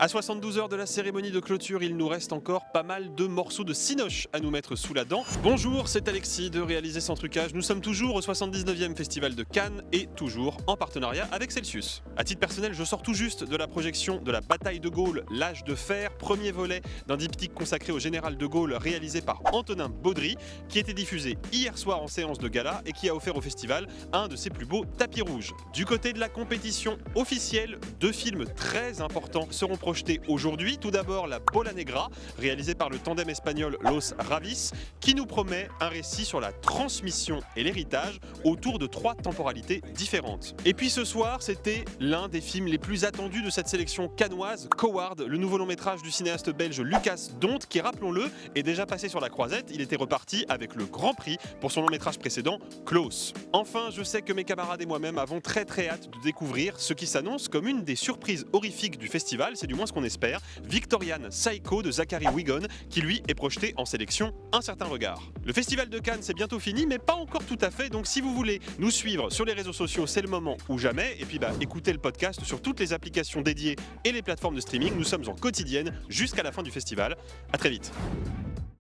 À 72 heures de la cérémonie de clôture, il nous reste encore pas mal de morceaux de cinoche à nous mettre sous la dent. Bonjour, c'est Alexis de Réaliser sans trucage. Nous sommes toujours au 79e Festival de Cannes et toujours en partenariat avec Celsius. À titre personnel, je sors tout juste de la projection de la bataille de Gaulle, l'âge de fer, premier volet d'un diptyque consacré au général de Gaulle réalisé par Antonin Baudry, qui était diffusé hier soir en séance de gala et qui a offert au festival un de ses plus beaux tapis rouges. Du côté de la compétition officielle, deux films très importants seront projetés aujourd'hui. Tout d'abord, La Bola Negra, réalisée par le tandem espagnol Los Ravis, qui nous promet un récit sur la transmission et l'héritage autour de trois temporalités différentes. Et puis ce soir, c'était l'un des films les plus attendus de cette sélection cannoise, Coward, le nouveau long métrage du cinéaste belge Lucas Dont, qui, rappelons-le, est déjà passé sur la croisette. Il était reparti avec le grand prix pour son long métrage précédent, Klaus. Enfin, je sais que mes camarades et moi-même avons très hâte de découvrir ce qui s'annonce comme une des surprises horrifiques du festival, c'est du moins ce qu'on espère, Victorian Psycho de Zachary Wigon, qui lui est projeté en sélection Un certain regard. Le festival de Cannes c'est bientôt fini, mais pas encore tout à fait, donc si vous voulez nous suivre sur les réseaux sociaux, c'est le moment ou jamais, et puis écoutez le podcast sur toutes les applications dédiées et les plateformes de streaming. Nous sommes en quotidienne jusqu'à la fin du festival. À très vite.